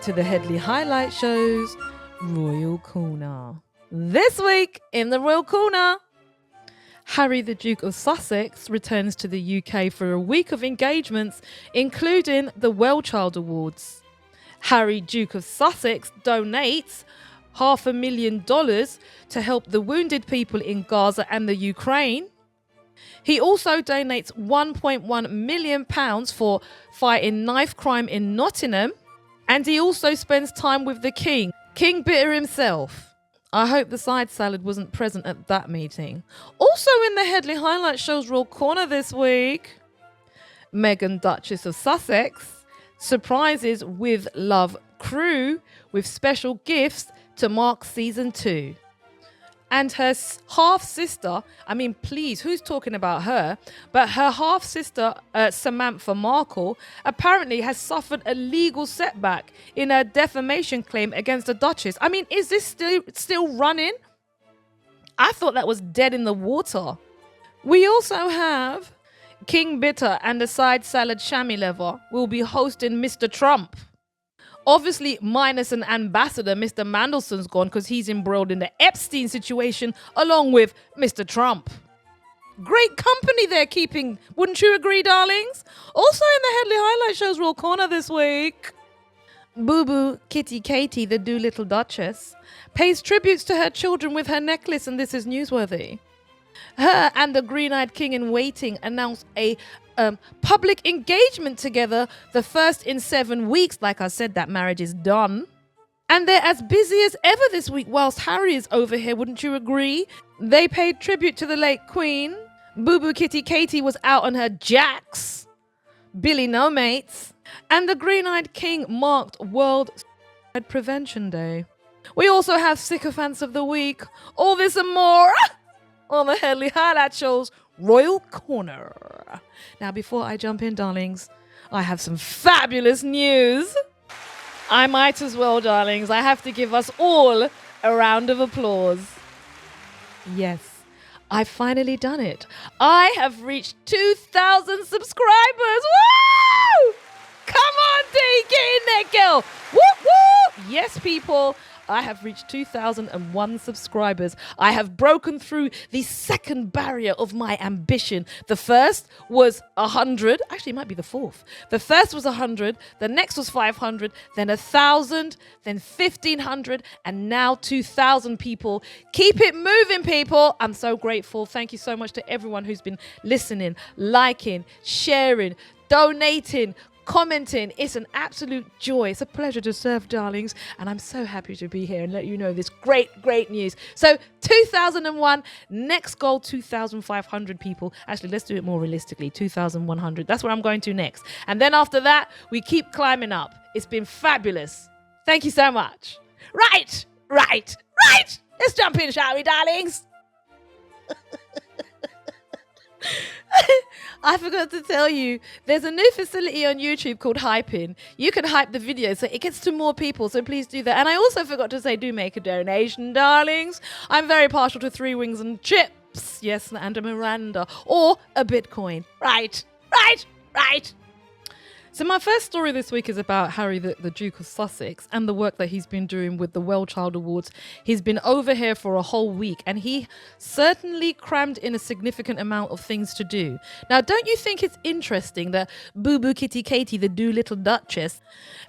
to the Headley highlight shows Royal Corner. This week in the Royal Corner, Harry the Duke of Sussex returns to the UK for a week of engagements, including the WellChild Awards. Harry, Duke of Sussex, donates $500,000 to help the wounded people in Gaza and the Ukraine. He also donates £1.1 million for fighting knife crime in Nottingham. And he also spends time with the King, King Bitter himself. I hope the side salad wasn't present at that meeting. Also in the Headley highlight shows Royal Corner this week, Meghan, Duchess of Sussex, surprises with Love crew with special gifts to mark season 2. And her half-sister, I mean, please, who's talking about her? But her half-sister, Samantha Markle, apparently has suffered a legal setback in her defamation claim against the Duchess. I mean, is this still running? I thought that was dead in the water. We also have King Bitter and the side salad chamois lever will be hosting Mr. Trump. Obviously, minus an ambassador, Mr. Mandelson's gone because he's embroiled in the Epstein situation along with Mr. Trump. Great company they're keeping, wouldn't you agree, darlings? Also in the Headley highlight shows Royal Corner this week, Boo Boo Kitty Katie, the Doolittle Duchess, pays tributes to her children with her necklace, and this is newsworthy. Her and the Green-Eyed King in Waiting announced a public engagement together, the first in 7 weeks. Like I said, that marriage is done. And they're as busy as ever this week whilst Harry is over here, wouldn't you agree? They paid tribute to the late Queen. Boo Boo Kitty Katie was out on her jacks. Billy No Mates. And the Green-Eyed King marked World Suicide Prevention Day. We also have Sycophants of the Week. All this and more on the Headley highlight shows Royal Corner. Now, before I jump in, darlings, I have some fabulous news. I might as well, darlings. I have to give us all a round of applause. Yes, I've finally done it. I have reached 2,000 subscribers. Woo! Come on, D, get in there, girl. Woo, woo! Yes, people. I have reached 2,001 subscribers. I have broken through the second barrier of my ambition. The first was 100. Actually, it might be the fourth. The first was 100. The next was 500. Then 1,000. Then 1,500. And now 2,000 people. Keep it moving, people. I'm so grateful. Thank you so much to everyone who's been listening, liking, sharing, donating, commenting. It's an absolute joy. It's a pleasure to serve, darlings, and I'm so happy to be here and let you know this great news. So 2001, next goal 2,500 people. Actually, let's do it more realistically, 2,100. That's where I'm going to next, and then after that we keep climbing up. It's been fabulous. Thank you so much. Right, let's jump in, shall we, darlings? I forgot to tell you, there's a new facility on YouTube called Hyping. You can hype the video so it gets to more people, so please do that. And I also forgot to say, do make a donation, darlings. I'm very partial to 3 Wings and Chips, yes, and a Miranda, or a Bitcoin. Right. So my first story this week is about Harry, the Duke of Sussex, and the work that he's been doing with the WellChild Awards. He's been over here for a whole week, and he certainly crammed in a significant amount of things to do. Now, don't you think it's interesting that Boo Boo Kitty Katie, the Doolittle Duchess,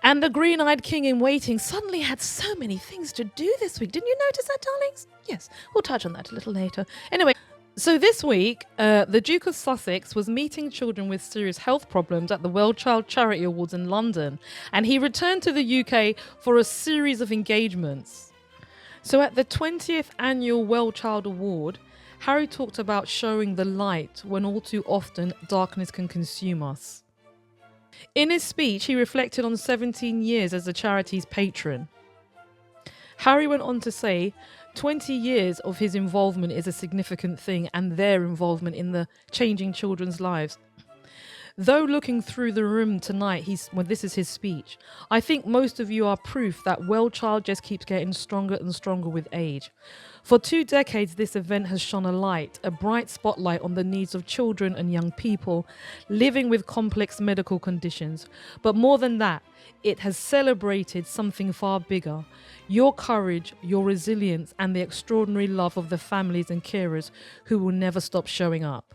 and the Green-Eyed King in Waiting suddenly had so many things to do this week? Didn't you notice that, darlings? Yes, we'll touch on that a little later. Anyway, so this week, the Duke of Sussex was meeting children with serious health problems at the WellChild Charity Awards in London, and he returned to the UK for a series of engagements. So at the 20th Annual WellChild Award, Harry talked about showing the light when all too often darkness can consume us. In his speech, he reflected on 17 years as the charity's patron. Harry went on to say, 20 years of his involvement is a significant thing, and their involvement in the changing children's lives. Though looking through the room tonight, this is his speech. I think most of you are proof that WellChild just keeps getting stronger and stronger with age. For 2 decades, this event has shone a bright spotlight on the needs of children and young people living with complex medical conditions. But more than that, it has celebrated something far bigger: your courage, your resilience, and the extraordinary love of the families and carers who will never stop showing up.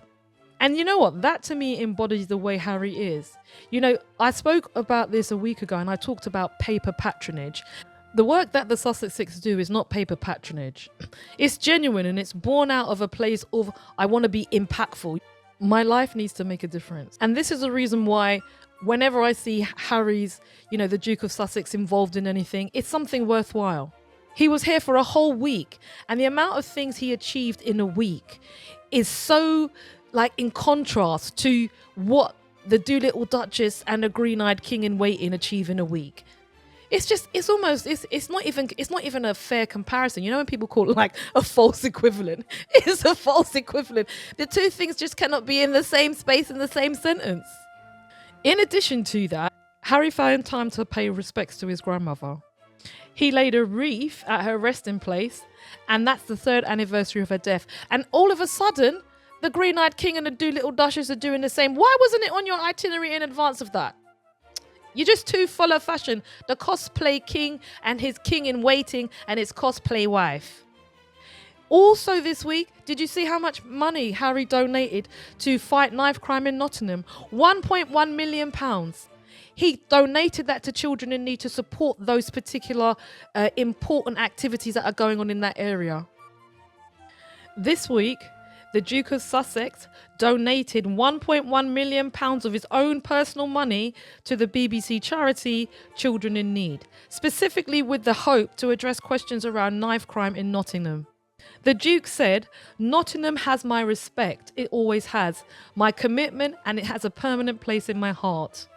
And you know what? That to me embodies the way Harry is. You know, I spoke about this a week ago and I talked about paper patronage. The work that the Sussexes do is not paper patronage. It's genuine and it's born out of a place of, I want to be impactful. My life needs to make a difference. And this is the reason why whenever I see Harry's, the Duke of Sussex involved in anything, it's something worthwhile. He was here for a whole week, and the amount of things he achieved in a week is so in contrast to what the Doolittle Duchess and the Green-Eyed King in Waiting achieve in a week. It's not even a fair comparison. You know when people call it a false equivalent? It's a false equivalent. The two things just cannot be in the same space in the same sentence. In addition to that, Harry found time to pay respects to his grandmother. He laid a wreath at her resting place, and that's the 3rd anniversary of her death. And all of a sudden, the Green-Eyed King and the Doolittle Duchess are doing the same. Why wasn't it on your itinerary in advance of that? You're just too full of fashion. The cosplay king and his king in waiting and his cosplay wife. Also this week, did you see how much money Harry donated to fight knife crime in Nottingham? £1.1 million. He donated that to children in need to support those particular important activities that are going on in that area. This week, the Duke of Sussex donated £1.1 million of his own personal money to the BBC charity Children in Need, specifically with the hope to address questions around knife crime in Nottingham. The Duke said, "Nottingham has my respect, it always has, my commitment, and it has a permanent place in my heart."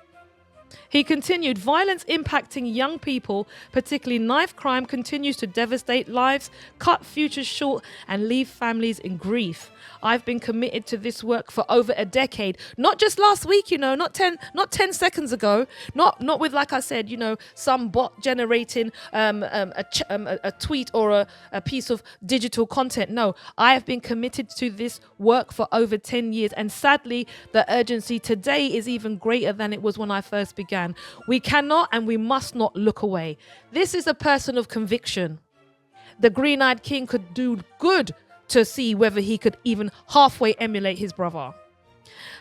He continued, "Violence impacting young people, particularly knife crime, continues to devastate lives, cut futures short, and leave families in grief. I've been committed to this work for over a decade, not just last week, not 10 seconds ago, not with, like I said, some bot generating a tweet or a piece of digital content. No, I have been committed to this work for over 10 years, and sadly, the urgency today is even greater than it was when I first began. We cannot and we must not look away." This is a person of conviction. The Green-Eyed King could do good to see whether he could even halfway emulate his brother.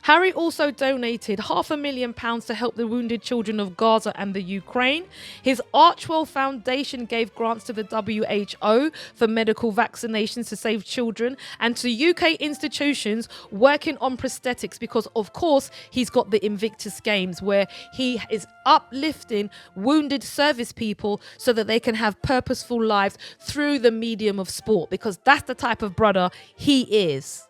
Harry also donated £500,000 to help the wounded children of Gaza and the Ukraine. His Archwell Foundation gave grants to the WHO for medical vaccinations to save children and to UK institutions working on prosthetics because, of course, he's got the Invictus Games where he is uplifting wounded service people so that they can have purposeful lives through the medium of sport, because that's the type of brother he is.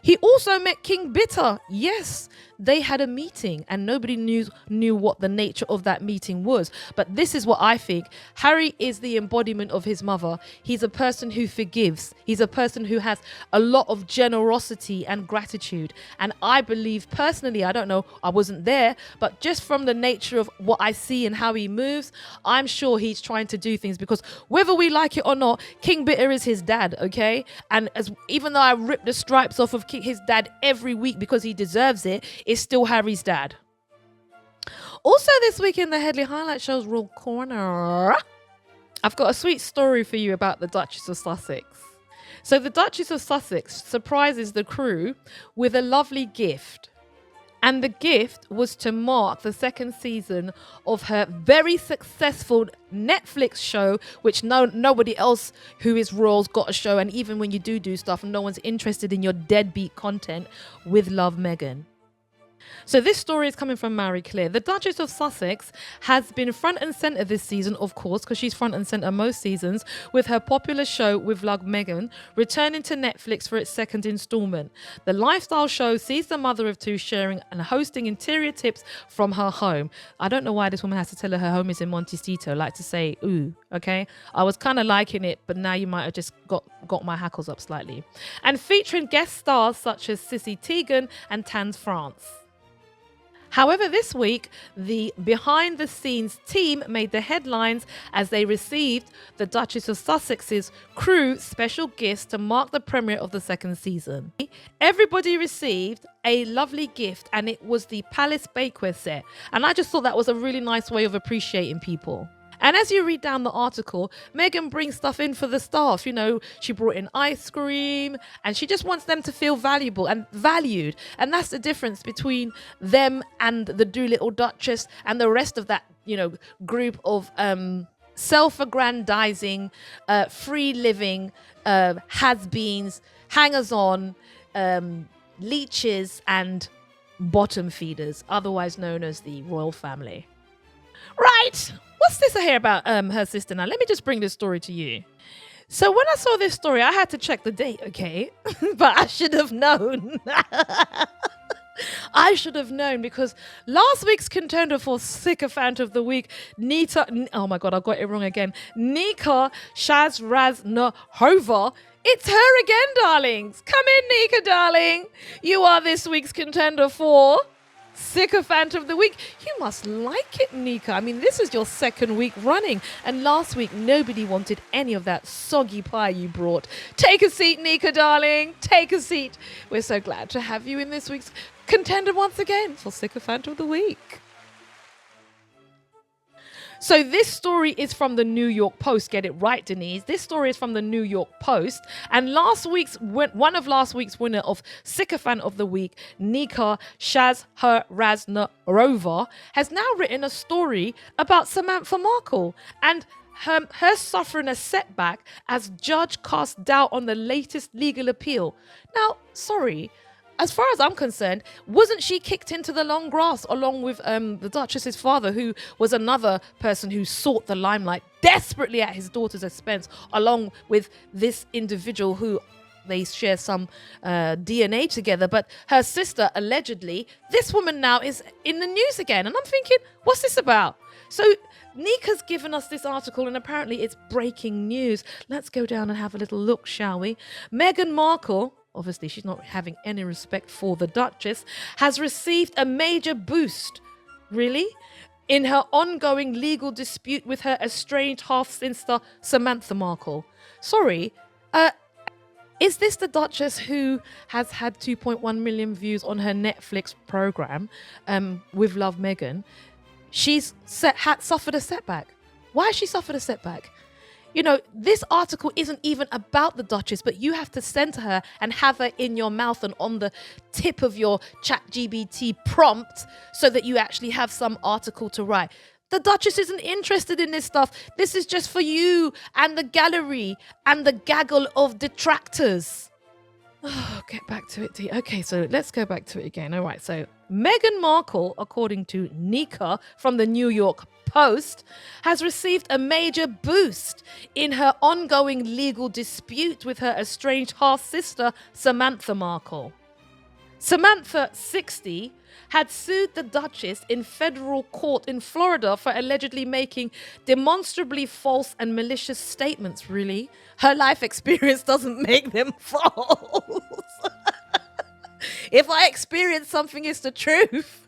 He also met King Bitter. Yes, they had a meeting and nobody knew what the nature of that meeting was. But this is what I think. Harry is the embodiment of his mother. He's a person who forgives. He's a person who has a lot of generosity and gratitude. And I believe personally, I don't know, I wasn't there, but just from the nature of what I see and how he moves, I'm sure he's trying to do things because whether we like it or not, King Bitter is his dad, okay? And even though I rip the stripes off of his dad every week because he deserves it, it's still Harry's dad. Also this week in the Headley Highlight Show's Royal Corner, I've got a sweet story for you about the Duchess of Sussex. So the Duchess of Sussex surprises the crew with a lovely gift. And the gift was to mark the 2nd season of her very successful Netflix show, which nobody else who is royal's got a show. And even when you do stuff, no one's interested in your deadbeat content with Love Meghan. So this story is coming from Marie Claire. The Duchess of Sussex has been front and centre this season, of course, because she's front and centre most seasons, with her popular show with Love Meghan, returning to Netflix for its 2nd instalment. The lifestyle show sees the mother of 2 sharing and hosting interior tips from her home. I don't know why this woman has to tell her home is in Montecito. I like to say, ooh, okay? I was kind of liking it, but now you might have just got my hackles up slightly. And featuring guest stars such as Sissy Teigen and Tans France. However, this week, the behind-the-scenes team made the headlines as they received the Duchess of Sussex's crew special gifts to mark the premiere of the second season. Everybody received a lovely gift, and it was the Palace Bakeware set. And I just thought that was a really nice way of appreciating people. And as you read down the article, Meghan brings stuff in for the staff. You know, she brought in ice cream and she just wants them to feel valuable and valued. And that's the difference between them and the Doolittle Duchess and the rest of that, you know, group of self-aggrandizing, free living, has-beens, hangers-on, leeches and bottom feeders, otherwise known as the royal family. Right. What's this I hear about her sister now? Let me just bring this story to you. So when I saw this story, I had to check the date, okay? But I should have known. I should have known because last week's contender for Sycophant of the Week, oh my God, I got it wrong again. Nika Shazraznahova. It's her again, darlings. Come in, Nika, darling. You are this week's contender for Sycophant of the Week. You must like it, Nika. I mean, this is your second week running, and last week nobody wanted any of that soggy pie you brought. Take a seat, Nika, darling. Take a seat. We're so glad to have you in this week's contender once again for Sycophant of the Week. So this story is from the New York Post. Get it right, Denise. This story is from the New York Post. And one of last week's winner of Sycophant of the Week, Nika Shazraznahova, has now written a story about Samantha Markle and her suffering a setback as judge casts doubt on the latest legal appeal. Now, sorry, as far as I'm concerned, wasn't she kicked into the long grass along with the Duchess's father, who was another person who sought the limelight desperately at his daughter's expense, along with this individual who they share some DNA together. But her sister, allegedly, this woman now is in the news again. And I'm thinking, what's this about? So Nika's given us this article and apparently it's breaking news. Let's go down and have a little look, shall we? Meghan Markle, obviously she's not having any respect for the Duchess, has received a major boost, really, in her ongoing legal dispute with her estranged half-sister Samantha Markle. Sorry, is this the Duchess who has had 2.1 million views on her Netflix program, With Love Meghan? She's suffered a setback. Why has she suffered a setback? You know, this article isn't even about the Duchess, but you have to send to her and have her in your mouth and on the tip of your ChatGPT prompt so that you actually have some article to write. The Duchess isn't interested in this stuff. This is just for you and the gallery and the gaggle of detractors. Oh, get back to it, Dee. Okay, so let's go back to it again. All right, so Meghan Markle, according to Nika from the New York Post, has received a major boost in her ongoing legal dispute with her estranged half-sister, Samantha Markle. Samantha, 60, had sued the Duchess in federal court in Florida for allegedly making demonstrably false and malicious statements, really. Her life experience doesn't make them false. If I experience something, it's the truth.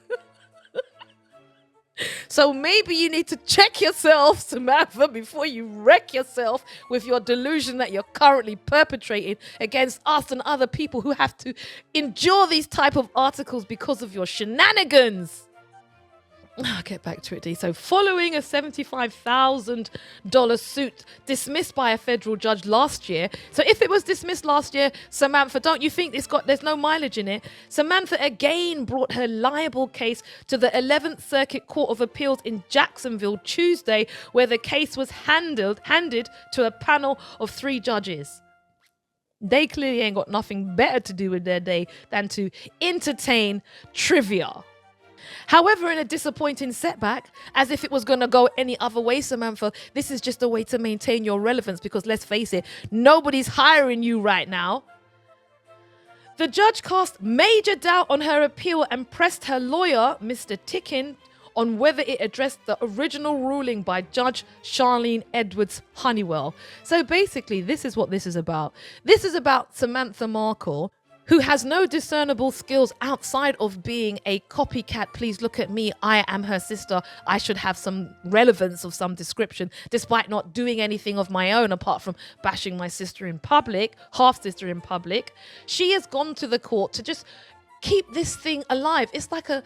So maybe you need to check yourself, Samantha, before you wreck yourself with your delusion that you're currently perpetrating against us and other people who have to endure these type of articles because of your shenanigans. I'll get back to it, Dee. So following a $75,000 suit dismissed by a federal judge last year. So if it was dismissed last year, Samantha, don't you think there's no mileage in it? Samantha again brought her libel case to the 11th Circuit Court of Appeals in Jacksonville Tuesday, where the case was handed to a panel of 3 judges. They clearly ain't got nothing better to do with their day than to entertain trivia. However, in a disappointing setback, as if it was going to go any other way, Samantha, this is just a way to maintain your relevance because, let's face it, nobody's hiring you right now. The judge cast major doubt on her appeal and pressed her lawyer, Mr. Tickin, on whether it addressed the original ruling by Judge Charlene Edwards Honeywell. So basically, this is what this is about. This is about Samantha Markle who has no discernible skills outside of being a copycat. Please look at me. I am her sister. I should have some relevance of some description, despite not doing anything of my own apart from bashing my sister in public, half sister in public. She has gone to the court to just keep this thing alive. It's like a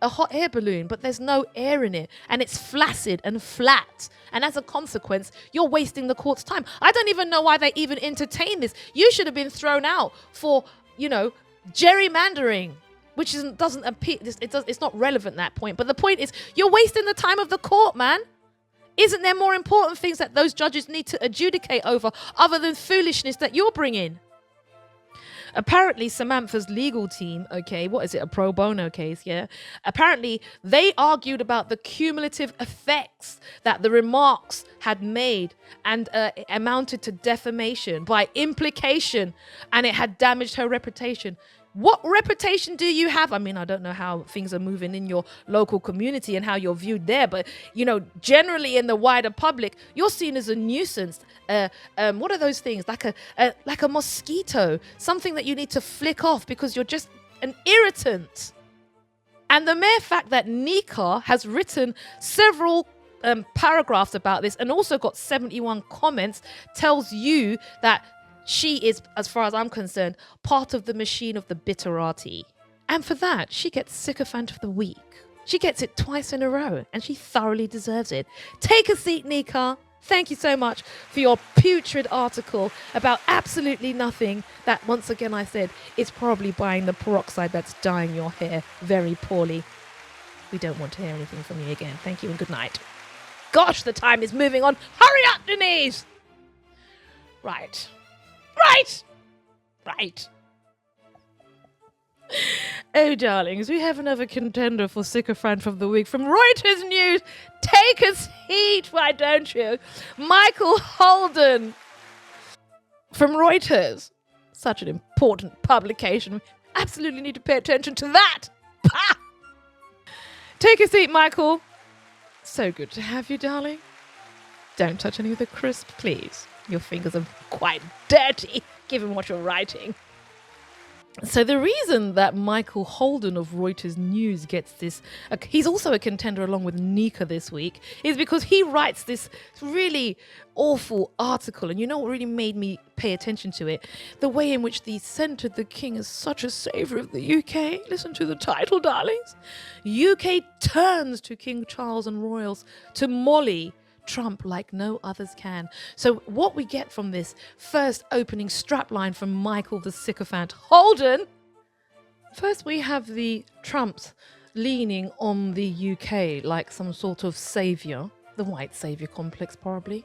hot air balloon, but there's no air in it, and it's flaccid and flat. And as a consequence, you're wasting the court's time. I don't even know why they even entertain this. You should have been thrown out for, gerrymandering, which doesn't appear. It's not relevant at that point. But the point is, you're wasting the time of the court, man. Isn't there more important things that those judges need to adjudicate over other than foolishness that you're bringing? Apparently, Samantha's legal team, what is it, a pro bono case, yeah? Apparently, they argued about the cumulative effects that the remarks had made and it amounted to defamation by implication, and it had damaged her reputation. What reputation do you have? I mean, I don't know how things are moving in your local community and how you're viewed there, but, generally in the wider public, you're seen as a nuisance. What are those things? Like a mosquito, something that you need to flick off because you're just an irritant. And the mere fact that Nika has written several paragraphs about this and also got 71 comments tells you that she is, as far as I'm concerned, part of the machine of the bitterati. And for that, she gets Sycophant of the Week. She gets it twice in a row, and she thoroughly deserves it. Take a seat, Nika. Thank you so much for your putrid article about absolutely nothing that, once again, I said, is probably buying the peroxide that's dyeing your hair very poorly. We don't want to hear anything from you again. Thank you and good night. Gosh, the time is moving on. Hurry up, Denise! Right. Oh, darlings, we have another contender for Sycophant of the Week from Reuters News. Take a seat, why don't you? Michael Holden from Reuters. Such an important publication. Absolutely need to pay attention to that. Pah! Take a seat, Michael. So good to have you, darling. Don't touch any of the crisp, please. Your fingers are quite dirty, given what you're writing. So the reason that Michael Holden of Reuters News gets this, he's also a contender along with Nika this week, is because he writes this really awful article. And you know what really made me pay attention to it? The way in which they centered the king as such a savior of the UK. Listen to the title, darlings. UK turns to King Charles and royals to molly Trump like no others can. So what we get from this first opening strapline from Michael the Sycophant Holden, first we have the Trumps leaning on the UK like some sort of savior. The white savior complex probably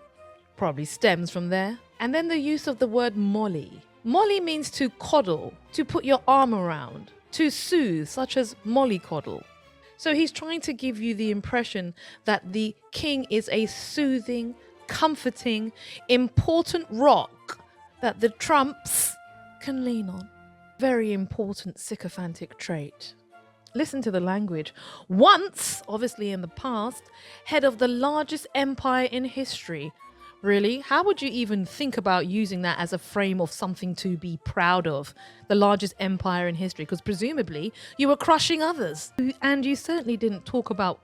stems from there. And then the use of the word molly. Molly means to coddle, to put your arm around, to soothe, such as mollycoddle. So he's trying to give you the impression that the king is a soothing, comforting, important rock that the Trumps can lean on. Very important sycophantic trait. Listen to the language. Once, obviously in the past, head of the largest empire in history. Really? How would you even think about using that as a frame of something to be proud of? The largest empire in history, because presumably you were crushing others. And you certainly didn't talk about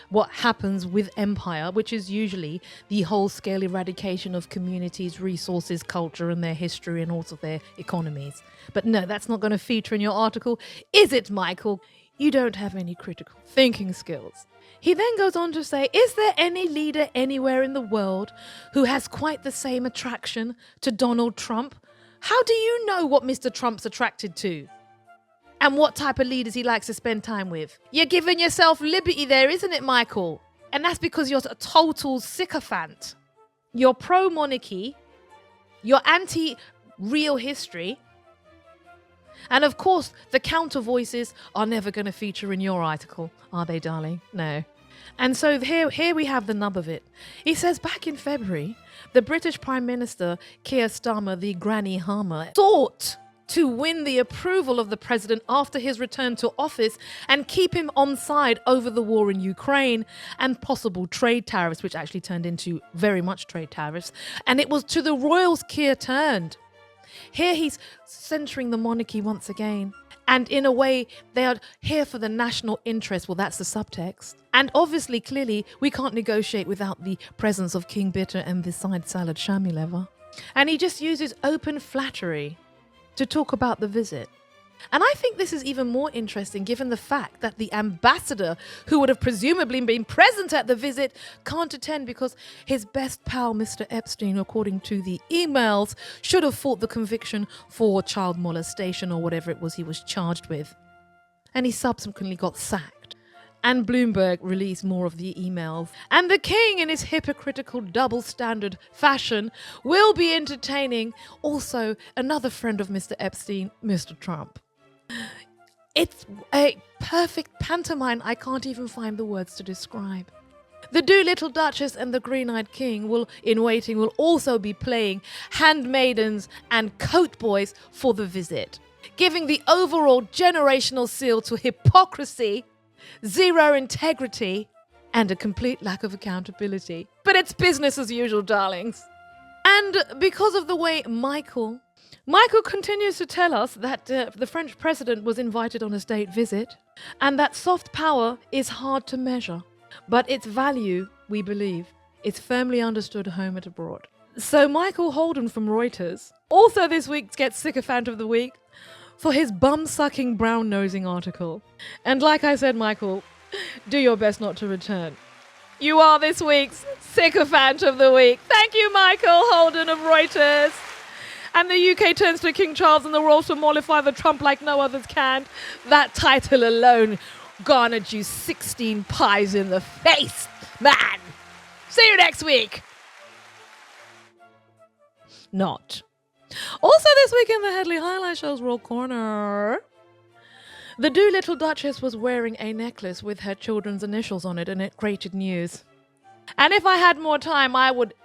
what happens with empire, which is usually the whole-scale eradication of communities, resources, culture, and their history, and also their economies. But no, that's not going to feature in your article, is it, Michael? You don't have any critical thinking skills. He then goes on to say, is there any leader anywhere in the world who has quite the same attraction to Donald Trump? How do you know what Mr. Trump's attracted to? And what type of leaders he likes to spend time with? You're giving yourself liberty there, isn't it, Michael? And that's because you're a total sycophant. You're pro-monarchy. You're anti-real history. And of course, the counter voices are never going to feature in your article, are they, darling? No. And so here we have the nub of it. He says back in February, the British Prime Minister, Keir Starmer, the Granny Harmer, sought to win the approval of the president after his return to office and keep him on side over the war in Ukraine and possible trade tariffs, which actually turned into very much trade tariffs. And it was to the royals Keir turned. Here he's centering the monarchy once again. And in a way, they are here for the national interest. Well, that's the subtext. And obviously, clearly, we can't negotiate without the presence of King Bitter and the side salad Shamilever. And he just uses open flattery to talk about the visit. And I think this is even more interesting given the fact that the ambassador, who would have presumably been present at the visit, can't attend because his best pal, Mr. Epstein, according to the emails, should have fought the conviction for child molestation or whatever it was he was charged with. And he subsequently got sacked. And Bloomberg released more of the emails. And the king, in his hypocritical double standard fashion, will be entertaining also another friend of Mr. Epstein, Mr. Trump. It's a perfect pantomime I can't even find the words to describe. The Doolittle Duchess and the Green-Eyed King in waiting will also be playing handmaidens and coat boys for the visit, giving the overall generational seal to hypocrisy, zero integrity, and a complete lack of accountability. But it's business as usual, darlings. And because of the way Michael continues to tell us that the French president was invited on a state visit and that soft power is hard to measure, but its value, we believe, is firmly understood home and abroad. So Michael Holden from Reuters also this week gets Sycophant of the Week for his bum-sucking, brown-nosing article. And like I said, Michael, do your best not to return. You are this week's Sycophant of the Week. Thank you, Michael Holden of Reuters. And the UK turns to King Charles and the royals to mollify the Trump like no others can. That title alone garnered you 16 pies in the face, man. See you next week. Not. Also this week in the Headley Highlight Show's Royal Corner, the Doolittle Duchess was wearing a necklace with her children's initials on it, and it created news. And if I had more time, I would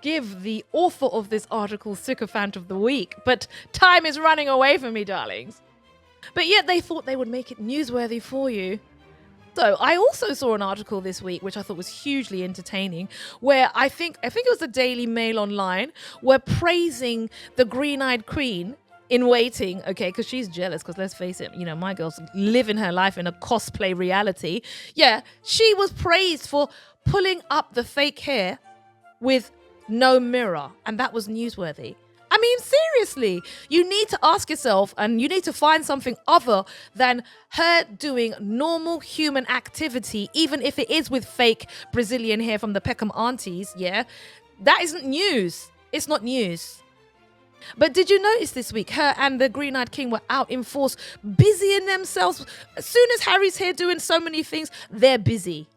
give the author of this article Sycophant of the Week, but time is running away from me, darlings. But yet they thought they would make it newsworthy for you. So I also saw an article this week which I thought was hugely entertaining, where I think it was the Daily Mail Online, were praising the Green-Eyed Queen in waiting, okay, because she's jealous, because let's face it, my girl's living her life in a cosplay reality. Yeah, she was praised for pulling up the fake hair with no mirror, and that was newsworthy. I mean, seriously, you need to ask yourself, and you need to find something other than her doing normal human activity, even if it is with fake Brazilian hair from the Peckham aunties, yeah? That isn't news. It's not news. But did you notice this week, her and the Green-Eyed King were out in force, busying themselves. As soon as Harry's here doing so many things, they're busy.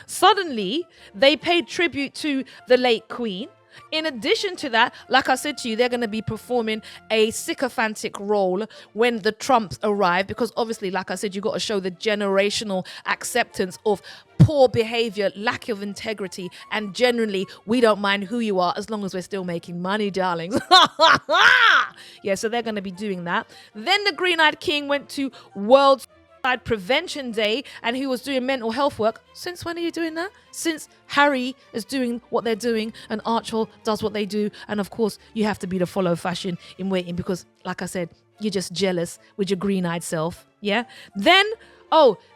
Suddenly, they paid tribute to the late Queen. In addition to that, like I said to you, they're going to be performing a sycophantic role when the Trumps arrive, because obviously, like I said, you've got to show the generational acceptance of poor behavior, lack of integrity, and generally, we don't mind who you are as long as we're still making money, darlings. Yeah, so they're going to be doing that. Then the Green-Eyed King went to World Suicide Prevention Day, and he was doing mental health work. Since when are you doing that? Since Harry is doing what they're doing and Archibald does what they do. And of course, you have to be the follow fashion in waiting because, like I said, you're just jealous with your green-eyed self. Yeah. Then,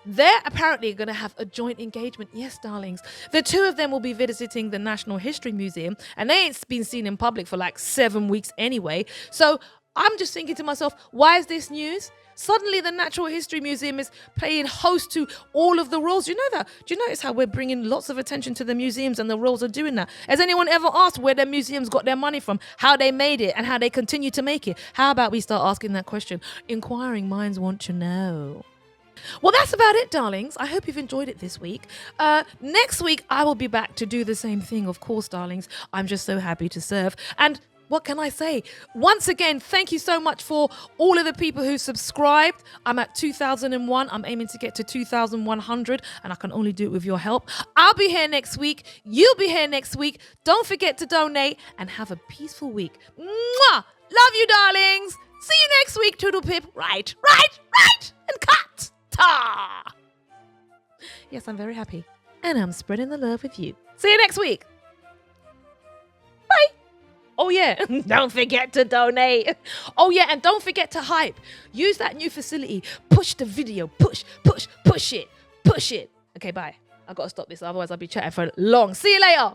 they're apparently going to have a joint engagement. Yes, darlings. The two of them will be visiting the National History Museum, and they ain't been seen in public for like 7 weeks anyway. So I'm just thinking to myself, why is this news? Suddenly, the Natural History Museum is playing host to all of the royals. Do you know that? Do you notice how we're bringing lots of attention to the museums and the royals are doing that? Has anyone ever asked where their museums got their money from, how they made it, and how they continue to make it? How about we start asking that question? Inquiring minds want to know. Well, that's about it, darlings. I hope you've enjoyed it this week. Next week, I will be back to do the same thing, of course, darlings. I'm just so happy to serve. And what can I say? Once again, thank you so much for all of the people who subscribed. I'm at 2001. I'm aiming to get to 2100, and I can only do it with your help. I'll be here next week. You'll be here next week. Don't forget to donate and have a peaceful week. Mwah! Love you, darlings. See you next week, Toodle Pip. Right, and cut. Ta! Yes, I'm very happy. And I'm spreading the love with you. See you next week. Bye. Oh yeah, don't forget to donate. Oh yeah, and don't forget to hype. Use that new facility. Push the video. Push it. Okay, bye. I gotta stop this, otherwise I'll be chatting for long. See you later.